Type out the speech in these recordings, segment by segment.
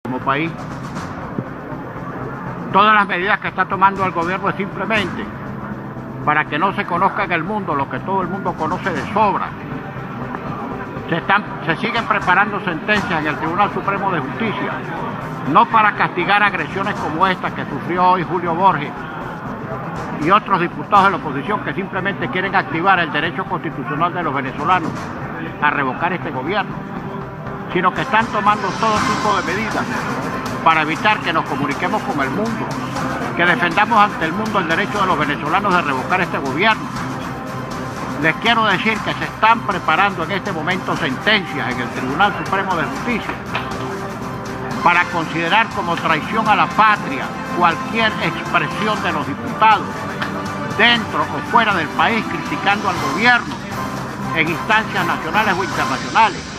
como país. Todas las medidas que está tomando el gobierno es simplemente para que no se conozca en el mundo lo que todo el mundo conoce de sobra. Se siguen preparando sentencias en el Tribunal Supremo de Justicia, no para castigar agresiones como esta que sufrió hoy Julio Borges y otros diputados de la oposición que simplemente quieren activar el derecho constitucional de los venezolanos a revocar este gobierno, sino que están tomando todo tipo de medidas para evitar que nos comuniquemos con el mundo, que defendamos ante el mundo el derecho de los venezolanos de revocar este gobierno. Les quiero decir que se están preparando en este momento sentencias en el Tribunal Supremo de Justicia para considerar como traición a la patria cualquier expresión de los diputados dentro o fuera del país criticando al gobierno en instancias nacionales o internacionales.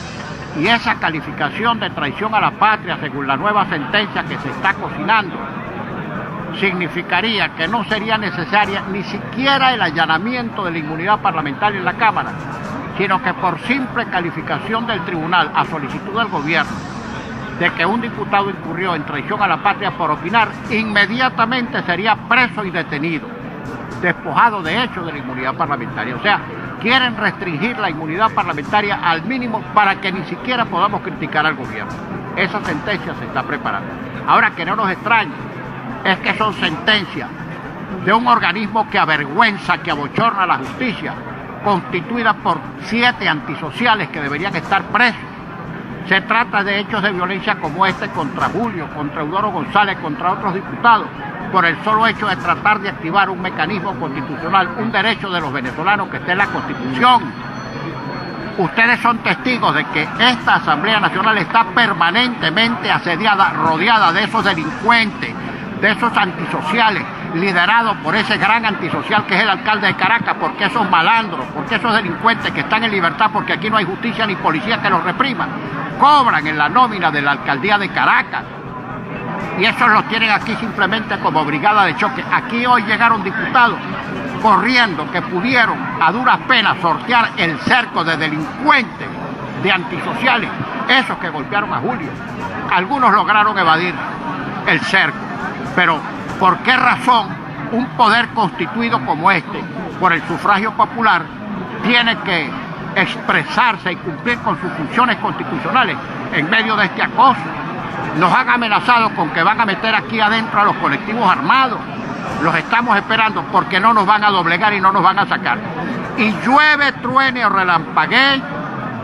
Y esa calificación de traición a la patria, según la nueva sentencia que se está cocinando, significaría que no sería necesaria ni siquiera el allanamiento de la inmunidad parlamentaria en la Cámara, sino que por simple calificación del tribunal a solicitud del gobierno de que un diputado incurrió en traición a la patria por opinar, inmediatamente sería preso y detenido, despojado de hecho de la inmunidad parlamentaria. O sea, quieren restringir la inmunidad parlamentaria al mínimo para que ni siquiera podamos criticar al gobierno. Esa sentencia se está preparando. Ahora, que no nos extrañe, es que son sentencias de un organismo que avergüenza, que abochorna a la justicia, constituida por 7 antisociales que deberían estar presos. Se trata de hechos de violencia como este contra Julio, contra Eudoro González, contra otros diputados, por el solo hecho de tratar de activar un mecanismo constitucional, un derecho de los venezolanos que esté en la Constitución. Ustedes son testigos de que esta Asamblea Nacional está permanentemente asediada, rodeada de esos delincuentes, de esos antisociales, liderados por ese gran antisocial que es el alcalde de Caracas, porque esos malandros, porque esos delincuentes que están en libertad, porque aquí no hay justicia ni policía que los reprima, cobran en la nómina de la alcaldía de Caracas. Y esos los tienen aquí simplemente como brigada de choque. Aquí hoy llegaron diputados corriendo que pudieron a duras penas sortear el cerco de delincuentes, de antisociales, esos que golpearon a Julio. Algunos lograron evadir el cerco. Pero, ¿por qué razón un poder constituido como este, por el sufragio popular, tiene que expresarse y cumplir con sus funciones constitucionales en medio de este acoso? Nos han amenazado con que van a meter aquí adentro a los colectivos armados. Los estamos esperando porque no nos van a doblegar y no nos van a sacar. Y llueve, truene o relampaguee,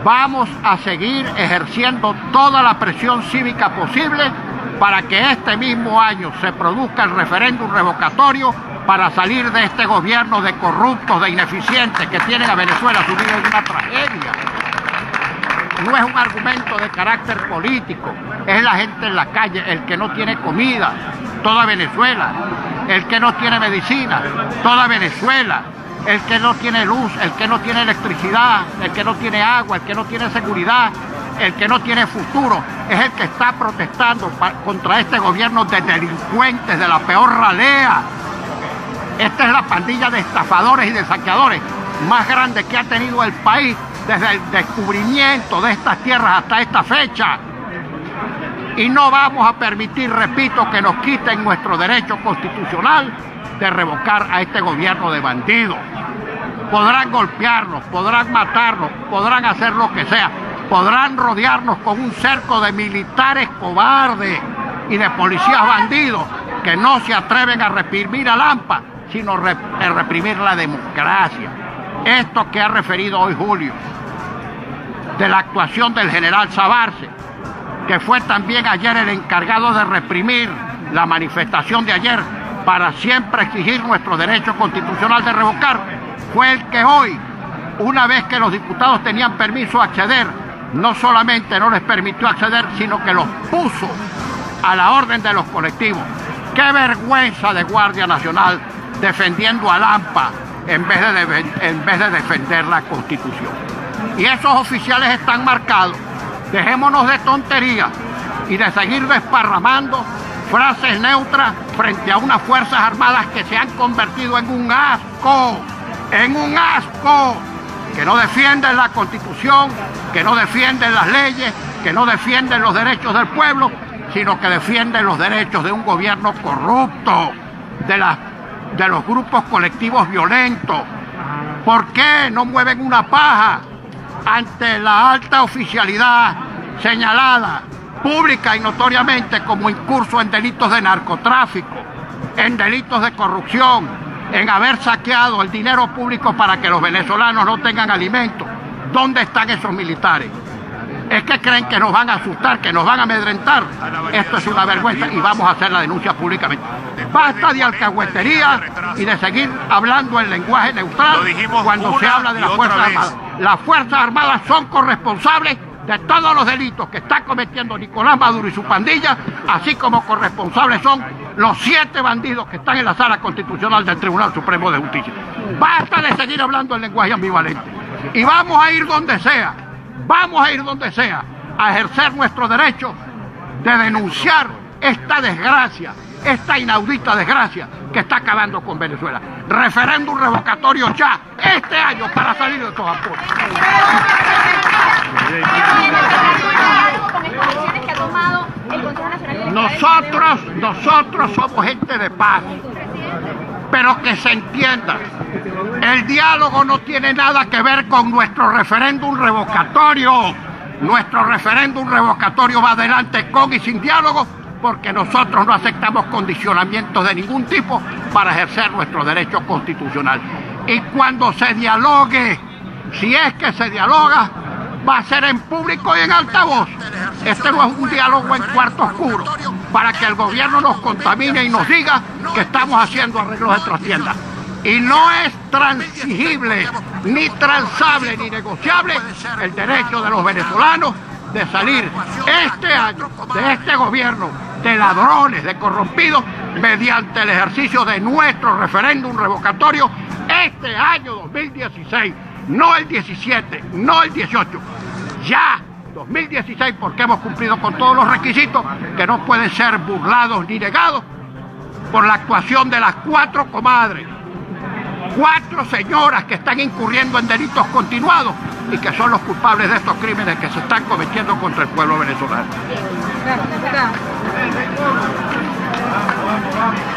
vamos a seguir ejerciendo toda la presión cívica posible para que este mismo año se produzca el referéndum revocatorio para salir de este gobierno de corruptos, de ineficientes que tienen a Venezuela sumido en una tragedia. No es un argumento de carácter político, es la gente en la calle, el que no tiene comida, toda Venezuela, el que no tiene medicina, toda Venezuela, el que no tiene luz, el que no tiene electricidad, el que no tiene agua, el que no tiene seguridad, el que no tiene futuro, es el que está protestando contra este gobierno de delincuentes de la peor ralea. Esta es la pandilla de estafadores y de saqueadores más grande que ha tenido el país desde el descubrimiento de estas tierras hasta esta fecha. Y no vamos a permitir, repito, que nos quiten nuestro derecho constitucional de revocar a este gobierno de bandidos. Podrán golpearnos, podrán matarnos, podrán hacer lo que sea, podrán rodearnos con un cerco de militares cobardes y de policías bandidos que no se atreven a reprimir a Lampa, sino a reprimir la democracia. Esto que ha referido hoy Julio, de la actuación del general Sabarce, que fue también ayer el encargado de reprimir la manifestación de ayer para siempre exigir nuestro derecho constitucional de revocar, fue el que hoy, una vez que los diputados tenían permiso a acceder, no solamente no les permitió acceder, sino que los puso a la orden de los colectivos. ¡Qué vergüenza de Guardia Nacional defendiendo a Lampa en vez de defender la Constitución! Y esos oficiales están marcados. Dejémonos de tonterías y de seguir desparramando frases neutras frente a unas Fuerzas Armadas que se han convertido en un asco, que no defienden la Constitución, que no defienden las leyes, que no defienden los derechos del pueblo, sino que defienden los derechos de un gobierno corrupto, de los grupos colectivos violentos. ¿Por qué no mueven una paja ante la alta oficialidad señalada pública y notoriamente como incurso en delitos de narcotráfico, en delitos de corrupción, en haber saqueado el dinero público para que los venezolanos no tengan alimentos? ¿Dónde están esos militares? ¿Es que creen que nos van a asustar, que nos van a amedrentar? Esto es una vergüenza y vamos a hacer la denuncia públicamente. Basta de alcahuetería y de seguir hablando en lenguaje neutral cuando se habla de las Fuerzas Armadas. Las Fuerzas Armadas son corresponsables de todos los delitos que está cometiendo Nicolás Maduro y su pandilla, así como corresponsables son los 7 bandidos que están en la Sala Constitucional del Tribunal Supremo de Justicia. Basta de seguir hablando en lenguaje ambivalente. Y vamos a ir donde sea, a ejercer nuestro derecho de denunciar esta desgracia, esta inaudita desgracia que está acabando con Venezuela. Referéndum revocatorio ya, este año, para salir de estos apuros. Nosotros somos gente de paz, pero que se entienda, el diálogo no tiene nada que ver con nuestro referéndum revocatorio. Nuestro referéndum revocatorio va adelante con y sin diálogo, porque nosotros no aceptamos condicionamientos de ningún tipo para ejercer nuestro derecho constitucional. Y cuando se dialogue, si es que se dialoga, va a ser en público y en altavoz. Este no es un diálogo en cuarto oscuro para que el gobierno nos contamine y nos diga que estamos haciendo arreglos de trastienda. Y no es transigible, ni transable, ni negociable el derecho de los venezolanos de salir este año de este gobierno de ladrones, de corrompidos, mediante el ejercicio de nuestro referéndum revocatorio este año 2016, no el 17, no el 18, ya 2016, porque hemos cumplido con todos los requisitos que no pueden ser burlados ni negados por la actuación de las 4 comadres, 4 señoras que están incurriendo en delitos continuados y que son los culpables de estos crímenes que se están cometiendo contra el pueblo venezolano.